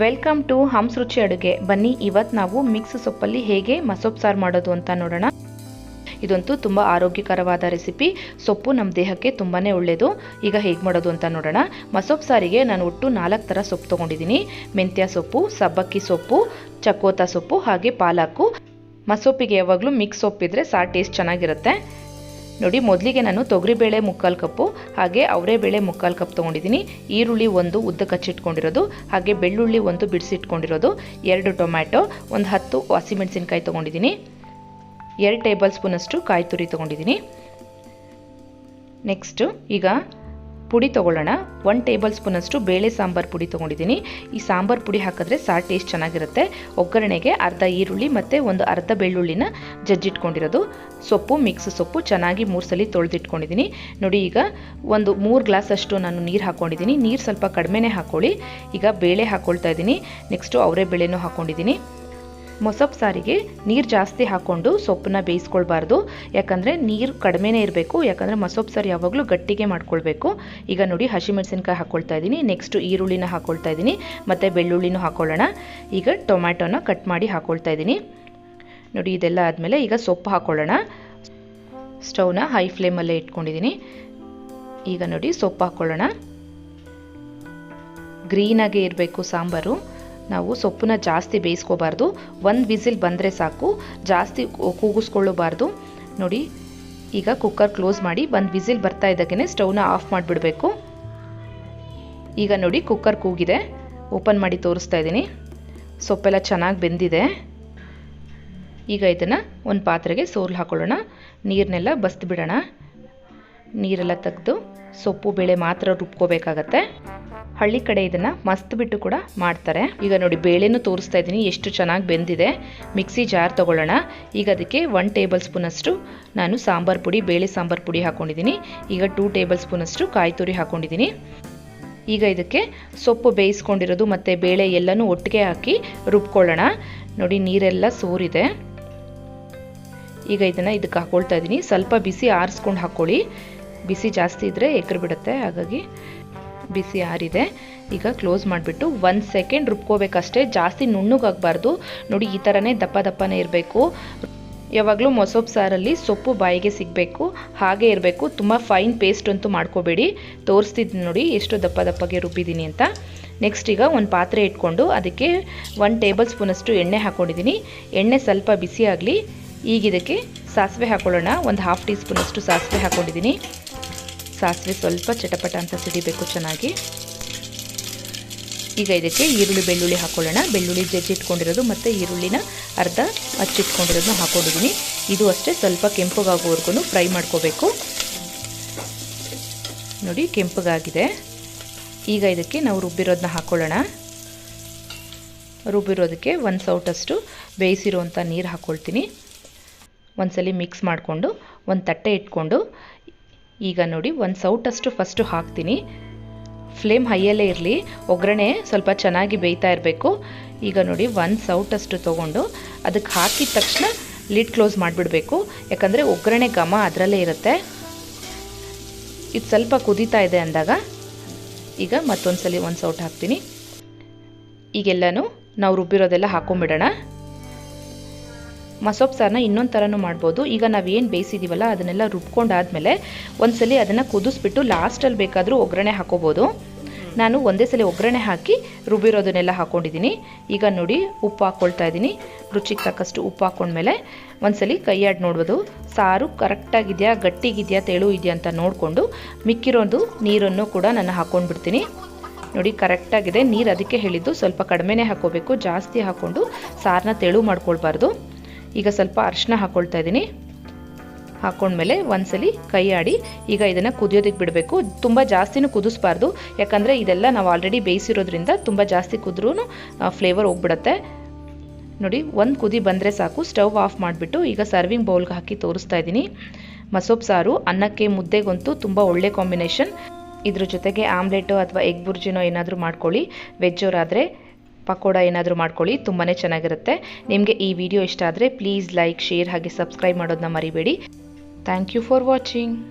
Welcome to Hans ರುಚಿ ಅಡುಗೆ. ಬನ್ನಿ ಇವತ್ತು ನಾವು ಮಿಕ್ಸ್ ಸೊಪ್ಪಲ್ಲಿ ಹೇಗೆ ಮಸೊಪ್ಪು ಸಾರು ಮಾಡೋದು ಅಂತ ನೋಡೋಣ. ಇದಂತೂ ತುಂಬ ಆರೋಗ್ಯಕರವಾದ ರೆಸಿಪಿ. ಸೊಪ್ಪು ನಮ್ಮ ದೇಹಕ್ಕೆ ತುಂಬಾ ಒಳ್ಳೆಯದು. ಈಗ ಹೇಗೆ ಮಾಡೋದು ಅಂತ ನೋಡೋಣ. ಮಸೊಪ್ಪು ಸಾರಿಗೆ ನಾನು ಒಟ್ಟು 4 ಥರ ಸೊಪ್ಪು ತೊಗೊಂಡಿದ್ದೀನಿ. ಮೆಂತ್ಯ ಸೊಪ್ಪು, ಸಬ್ಬಕ್ಕಿ ಸೊಪ್ಪು, ಚಕೋತ ಸೊಪ್ಪು ಹಾಗೆ ಪಾಲಕ್ಕು. ಮಸೊಪ್ಪಿಗೆ ಯಾವಾಗಲೂ ಮಿಕ್ಸ್ ಸೊಪ್ಪಿದ್ರೆ ಸಾರು ಟೇಸ್ಟ್ ಚೆನ್ನಾಗಿರುತ್ತೆ. ನೋಡಿ, ಮೊದಲಿಗೆ ನಾನು ತೊಗರಿಬೇಳೆ 3/4 ಕಪ್ಪು ಹಾಗೆ ಅವರೆಬೇಳೆ 3/4 ಕಪ್ ತೊಗೊಂಡಿದ್ದೀನಿ. ಈರುಳ್ಳಿ 1 ಉದ್ದ ಕಚ್ಚಿಟ್ಕೊಂಡಿರೋದು, ಹಾಗೆ ಬೆಳ್ಳುಳ್ಳಿ 1 ಬಿಡಿಸಿಟ್ಕೊಂಡಿರೋದು, 2 ಟೊಮ್ಯಾಟೊ, ಒಂದು 10 ಹಸಿಮೆಣಸಿನ್ಕಾಯಿ ತೊಗೊಂಡಿದ್ದೀನಿ, 2 ಟೇಬಲ್ ಸ್ಪೂನಷ್ಟು ಕಾಯಿ ತುರಿ ತೊಗೊಂಡಿದ್ದೀನಿ. ನೆಕ್ಸ್ಟು ಈಗ ಪುಡಿ ತೊಗೊಳ್ಳೋಣ. 1 ಟೇಬಲ್ ಸ್ಪೂನಷ್ಟು ಬೇಳೆ ಸಾಂಬಾರು ಪುಡಿ ತೊಗೊಂಡಿದ್ದೀನಿ. ಈ ಸಾಂಬಾರು ಪುಡಿ ಹಾಕಿದ್ರೆ ಸಾರು ಟೇಸ್ಟ್ ಚೆನ್ನಾಗಿರುತ್ತೆ. ಒಗ್ಗರಣೆಗೆ ಅರ್ಧ ಈರುಳ್ಳಿ ಮತ್ತು ಒಂದು ಅರ್ಧ ಬೆಳ್ಳುಳ್ಳಿನ ಜಜ್ಜಿಟ್ಕೊಂಡಿರೋದು. ಸೊಪ್ಪು, ಮಿಕ್ಸ್ ಸೊಪ್ಪು ಚೆನ್ನಾಗಿ 3 ಸಲ ತೊಳೆದಿಟ್ಕೊಂಡಿದ್ದೀನಿ. ನೋಡಿ, ಈಗ ಒಂದು 3 ಗ್ಲಾಸಷ್ಟು ನಾನು ನೀರು ಹಾಕ್ಕೊಂಡಿದ್ದೀನಿ. ನೀರು ಸ್ವಲ್ಪ ಕಡಿಮೆನೇ ಹಾಕ್ಕೊಳ್ಳಿ. ಈಗ ಬೇಳೆ ಹಾಕ್ಕೊಳ್ತಾ ಇದ್ದೀನಿ. ನೆಕ್ಸ್ಟು ಅವರೆಬೇಳೆನೂ ಹಾಕ್ಕೊಂಡಿದ್ದೀನಿ. ಮೊಸಪ್ಪು ಸಾರಿಗೆ ನೀರು ಜಾಸ್ತಿ ಹಾಕ್ಕೊಂಡು ಸೊಪ್ಪನ್ನ ಬೇಯಿಸ್ಕೊಳ್ಬಾರ್ದು, ಯಾಕಂದರೆ ನೀರು ಕಡಿಮೆನೇ ಇರಬೇಕು. ಯಾಕಂದರೆ ಮಸೊಪ್ಪು ಸಾರು ಯಾವಾಗಲೂ ಗಟ್ಟಿಗೆ ಮಾಡ್ಕೊಳ್ಬೇಕು. ಈಗ ನೋಡಿ, ಹಸಿಮೆಣಸಿನ್ಕಾಯಿ ಹಾಕ್ಕೊಳ್ತಾ ಇದ್ದೀನಿ. ನೆಕ್ಸ್ಟು ಈರುಳ್ಳಿನ ಹಾಕ್ಕೊಳ್ತಾ ಇದ್ದೀನಿ ಮತ್ತು ಬೆಳ್ಳುಳ್ಳಿನೂ ಹಾಕ್ಕೊಳ್ಳೋಣ. ಈಗ ಟೊಮ್ಯಾಟೊನ ಕಟ್ ಮಾಡಿ ಹಾಕ್ಕೊಳ್ತಾ ಇದ್ದೀನಿ. ನೋಡಿ, ಇದೆಲ್ಲ ಆದಮೇಲೆ ಈಗ ಸೊಪ್ಪು ಹಾಕ್ಕೊಳ್ಳೋಣ. ಸ್ಟವ್ನ ಹೈ ಫ್ಲೇಮಲ್ಲೇ ಇಟ್ಕೊಂಡಿದ್ದೀನಿ. ಈಗ ನೋಡಿ, ಸೊಪ್ಪು ಹಾಕ್ಕೊಳ್ಳೋಣ. ಗ್ರೀನಾಗೇ ಇರಬೇಕು ಸಾಂಬಾರು. ನಾವು ಸೊಪ್ಪನ್ನ ಜಾಸ್ತಿ ಬೇಯಿಸ್ಕೋಬಾರ್ದು. 1 ವಿಸಿಲ್ ಬಂದರೆ ಸಾಕು, ಜಾಸ್ತಿ ಕೂಗಿಸ್ಕೊಳ್ಳಬಾರ್ದು. ನೋಡಿ, ಈಗ ಕುಕ್ಕರ್ ಕ್ಲೋಸ್ ಮಾಡಿ 1 ವಿಸಿಲ್ ಬರ್ತಾ ಇದ್ದಾಗೇ ಸ್ಟವ್ನ ಆಫ್ ಮಾಡಿಬಿಡಬೇಕು. ಈಗ ನೋಡಿ, ಕುಕ್ಕರ್ ಕೂಗಿದೆ. ಓಪನ್ ಮಾಡಿ ತೋರಿಸ್ತಾ ಇದ್ದೀನಿ. ಸೊಪ್ಪೆಲ್ಲ ಚೆನ್ನಾಗಿ ಬೆಂದಿದೆ. ಈಗ ಇದನ್ನು ಒಂದು ಪಾತ್ರೆಗೆ ಸೋರ್ಲು ಹಾಕೊಳ್ಳೋಣ. ನೀರನ್ನೆಲ್ಲ ಬಸ್ದು ಬಿಡೋಣ. ನೀರೆಲ್ಲ ತೆಗೆದು ಸೊಪ್ಪು ಬೇಳೆ ಮಾತ್ರ ರುಬ್ಕೋಬೇಕಾಗತ್ತೆ. ಹಳ್ಳಿ ಕಡೆ ಇದನ್ನು ಮಸ್ತ್ ಬಿಟ್ಟು ಕೂಡ ಮಾಡ್ತಾರೆ. ಈಗ ನೋಡಿ, ಬೇಳೆನೂ ತೋರಿಸ್ತಾ ಇದ್ದೀನಿ ಎಷ್ಟು ಚೆನ್ನಾಗಿ ಬೆಂದಿದೆ. ಮಿಕ್ಸಿ ಜಾರ್ ತೊಗೊಳ್ಳೋಣ. ಈಗ ಅದಕ್ಕೆ 1 ಟೇಬಲ್ ಸ್ಪೂನಷ್ಟು ನಾನು ಸಾಂಬಾರು ಪುಡಿ, ಬೇಳೆ ಸಾಂಬಾರು ಪುಡಿ ಹಾಕ್ಕೊಂಡಿದ್ದೀನಿ. ಈಗ 2 ಟೇಬಲ್ ಸ್ಪೂನಷ್ಟು ಕಾಯಿ ತುರಿ ಹಾಕ್ಕೊಂಡಿದ್ದೀನಿ. ಈಗ ಇದಕ್ಕೆ ಸೊಪ್ಪು ಬೇಯಿಸ್ಕೊಂಡಿರೋದು ಮತ್ತು ಬೇಳೆ ಎಲ್ಲನೂ ಒಟ್ಟಿಗೆ ಹಾಕಿ ರುಬ್ಕೊಳ್ಳೋಣ. ನೋಡಿ, ನೀರೆಲ್ಲ ಸೋರಿದೆ. ಈಗ ಇದನ್ನು ಇದಕ್ಕೆ ಹಾಕ್ಕೊಳ್ತಾ ಇದ್ದೀನಿ. ಸ್ವಲ್ಪ ಬಿಸಿ ಆರಿಸ್ಕೊಂಡು ಹಾಕ್ಕೊಳ್ಳಿ. ಬಿಸಿ ಜಾಸ್ತಿ ಇದ್ದರೆ ಎಕ್ಕರು ಬಿಡುತ್ತೆ, ಹಾಗಾಗಿ ಬಿಸಿ ಆರಿದೆ. ಈಗ ಕ್ಲೋಸ್ ಮಾಡಿಬಿಟ್ಟು 1 ಸೆಕೆಂಡ್ ರುಬ್ಕೋಬೇಕಷ್ಟೇ. ಜಾಸ್ತಿ ನುಣ್ಣಗಾಗಬಾರ್ದು. ನೋಡಿ, ಈ ಥರನೇ ದಪ್ಪ ದಪ್ಪನೇ ಇರಬೇಕು. ಯಾವಾಗಲೂ ಮೊಸಪ್ಪು ಸಾರಲ್ಲಿ ಸೊಪ್ಪು ಬಾಯಿಗೆ ಸಿಗಬೇಕು, ಹಾಗೆ ಇರಬೇಕು. ತುಂಬ ಫೈನ್ ಪೇಸ್ಟ್ ಅಂತೂ ಮಾಡ್ಕೋಬೇಡಿ. ತೋರಿಸ್ತಿದ್ದೀನಿ ನೋಡಿ ಎಷ್ಟು ದಪ್ಪ ದಪ್ಪಗೆ ರುಬ್ಬಿದ್ದೀನಿ ಅಂತ. ನೆಕ್ಸ್ಟ್ ಈಗ ಒಂದು ಪಾತ್ರೆ ಇಟ್ಕೊಂಡು ಅದಕ್ಕೆ 1 ಟೇಬಲ್ ಸ್ಪೂನಷ್ಟು ಎಣ್ಣೆ ಹಾಕ್ಕೊಂಡಿದ್ದೀನಿ. ಎಣ್ಣೆ ಸ್ವಲ್ಪ ಬಿಸಿ ಆಗಲಿ. ಈಗ ಇದಕ್ಕೆ ಸಾಸಿವೆ ಹಾಕ್ಕೊಳ್ಳೋಣ. ಒಂದು 1/2 ಟೀ ಸ್ಪೂನಷ್ಟು ಸಾಸಿವೆ ಹಾಕ್ಕೊಂಡಿದ್ದೀನಿ. ಸಾಸಿವೆ ಸ್ವಲ್ಪ ಚಟಪಟ ಅಂತ ಸಿಡಿಬೇಕು ಚೆನ್ನಾಗಿ. ಈಗ ಇದಕ್ಕೆ ಈರುಳ್ಳಿ ಬೆಳ್ಳುಳ್ಳಿ ಹಾಕ್ಕೊಳ್ಳೋಣ. ಬೆಳ್ಳುಳ್ಳಿ ಜಜ್ಜಿಟ್ಕೊಂಡಿರೋದು ಮತ್ತು ಈರುಳ್ಳಿನ ಅರ್ಧ ಹಚ್ಚಿಟ್ಕೊಂಡಿರೋದನ್ನ ಹಾಕ್ಕೊಂಡಿದ್ದೀನಿ. ಇದು ಅಷ್ಟೇ ಸ್ವಲ್ಪ ಕೆಂಪಗಾಗೋವರೆಗೂ ಫ್ರೈ ಮಾಡ್ಕೋಬೇಕು. ನೋಡಿ, ಕೆಂಪಗಾಗಿದೆ. ಈಗ ಇದಕ್ಕೆ ನಾವು ರುಬ್ಬಿರೋದನ್ನ ಹಾಕ್ಕೊಳ್ಳೋಣ. ರುಬ್ಬಿರೋದಕ್ಕೆ 1 ಸೌಟಷ್ಟು ಬೇಯಿಸಿರೋವಂಥ ನೀರು ಹಾಕ್ಕೊಳ್ತೀನಿ. ಒಂದ್ಸಲಿ ಮಿಕ್ಸ್ ಮಾಡಿಕೊಂಡು ಒಂದು ತಟ್ಟೆ ಇಟ್ಕೊಂಡು ಈಗ ನೋಡಿ 1 ಸೌಟಷ್ಟು ಫಸ್ಟು ಹಾಕ್ತೀನಿ. ಫ್ಲೇಮ್ ಹೈಯಲ್ಲೇ ಇರಲಿ. ಒಗ್ಗರಣೆ ಸ್ವಲ್ಪ ಚೆನ್ನಾಗಿ ಬೇಯ್ತಾ ಇರಬೇಕು. ಈಗ ನೋಡಿ, 1 ಸೌಟಷ್ಟು ತೊಗೊಂಡು ಅದಕ್ಕೆ ಹಾಕಿದ ತಕ್ಷಣ ಲಿಡ್ ಕ್ಲೋಸ್ ಮಾಡಿಬಿಡಬೇಕು. ಯಾಕಂದರೆ ಒಗ್ಗರಣೆ ಘಮ ಅದರಲ್ಲೇ ಇರುತ್ತೆ. ಇದು ಸ್ವಲ್ಪ ಕುದೀತಾ ಇದೆ ಅಂದಾಗ ಈಗ ಮತ್ತೊಂದು ಸಲ 1 ಸೌಟ್ ಹಾಕ್ತೀನಿ. ಈಗೆಲ್ಲನೂ ನಾವು ರುಬ್ಬಿರೋದೆಲ್ಲ ಹಾಕ್ಕೊಂಬಿಡೋಣ. ಮಸೊಪ್ಪು ಸಾರನ್ನ ಇನ್ನೊಂದು ಥರನೂ ಮಾಡ್ಬೋದು. ಈಗ ನಾವೇನು ಬೇಯಿಸಿದ್ದೀವಲ್ಲ ಅದನ್ನೆಲ್ಲ ರುಬ್ಕೊಂಡಾದ್ಮೇಲೆ ಒಂದ್ಸಲಿ ಅದನ್ನು ಕುದಿಸ್ಬಿಟ್ಟು ಲಾಸ್ಟಲ್ಲಿ ಬೇಕಾದರೂ ಒಗ್ಗರಣೆ ಹಾಕೋಬೋದು. ನಾನು ಒಂದೇ ಸಲ ಒಗ್ಗರಣೆ ಹಾಕಿ ರುಬ್ಬಿರೋದನ್ನೆಲ್ಲ ಹಾಕ್ಕೊಂಡಿದ್ದೀನಿ. ಈಗ ನೋಡಿ, ಉಪ್ಪು ಹಾಕ್ಕೊಳ್ತಾ ಇದ್ದೀನಿ. ರುಚಿಗೆ ತಕ್ಕಷ್ಟು ಉಪ್ಪು ಹಾಕ್ಕೊಂಡ್ಮೇಲೆ ಒಂದ್ಸಲಿ ಕೈ ಆಡಿ ನೋಡ್ಬೋದು ಸಾರು ಕರೆಕ್ಟಾಗಿದೆಯಾ, ಗಟ್ಟಿಗಿದೆಯಾ, ತೆಳು ಇದೆಯಾ ಅಂತ ನೋಡಿಕೊಂಡು ಮಿಕ್ಕಿರೋದು ನೀರನ್ನು ಕೂಡ ನಾನು ಹಾಕ್ಕೊಂಡ್ಬಿಡ್ತೀನಿ. ನೋಡಿ, ಕರೆಕ್ಟಾಗಿದೆ. ನೀರು ಅದಕ್ಕೆ ಹೇಳಿದ್ದು ಸ್ವಲ್ಪ ಕಡಿಮೆನೇ ಹಾಕ್ಕೋಬೇಕು. ಜಾಸ್ತಿ ಹಾಕ್ಕೊಂಡು ಸಾರನ್ನ ತೆಳು ಮಾಡ್ಕೊಳ್ಬಾರ್ದು. ಈಗ ಸ್ವಲ್ಪ ಅರಿಶಿನ ಹಾಕ್ಕೊಳ್ತಾ ಇದ್ದೀನಿ. ಹಾಕ್ಕೊಂಡ್ಮೇಲೆ ಒಂದ್ಸಲಿ ಕೈ ಆಡಿ ಈಗ ಇದನ್ನು ಕುದಿಯೋದಕ್ಕೆ ಬಿಡಬೇಕು. ತುಂಬ ಜಾಸ್ತಿನೂ ಕುದಿಸ್ಬಾರ್ದು, ಯಾಕಂದರೆ ಇದೆಲ್ಲ ನಾವು ಆಲ್ರೆಡಿ ಬೇಯಿಸಿರೋದ್ರಿಂದ ತುಂಬ ಜಾಸ್ತಿ ಕುದ್ರೂ ಫ್ಲೇವರ್ ಹೋಗ್ಬಿಡುತ್ತೆ. ನೋಡಿ, 1 ಕುದಿ ಬಂದರೆ ಸಾಕು. ಸ್ಟವ್ ಆಫ್ ಮಾಡಿಬಿಟ್ಟು ಈಗ ಸರ್ವಿಂಗ್ ಬೌಲ್ಗೆ ಹಾಕಿ ತೋರಿಸ್ತಾ ಇದ್ದೀನಿ. ಮಸೊಪ್ಪು ಸಾರು ಅನ್ನಕ್ಕೆ ಮುದ್ದೆಗಂತೂ ತುಂಬ ಒಳ್ಳೆ ಕಾಂಬಿನೇಷನ್. ಇದ್ರ ಜೊತೆಗೆ ಆಮ್ಲೆಟು ಅಥವಾ ಎಗ್ ಬುರ್ಜಿನೋ ಏನಾದರೂ ಮಾಡ್ಕೊಳ್ಳಿ. ವೆಜ್ಜವರಾದರೆ ಪಕೋಡ ಏನಾದರೂ ಮಾಡ್ಕೊಳ್ಳಿ, ತುಂಬಾ ಚೆನ್ನಾಗಿರುತ್ತೆ. ನಿಮಗೆ ಈ ವಿಡಿಯೋ ಇಷ್ಟ ಆದರೆ ಪ್ಲೀಸ್ ಲೈಕ್, ಶೇರ್ ಹಾಗೆ ಸಬ್ಸ್ಕ್ರೈಬ್ ಮಾಡೋದನ್ನ ಮರಿಬೇಡಿ. Thank you for watching.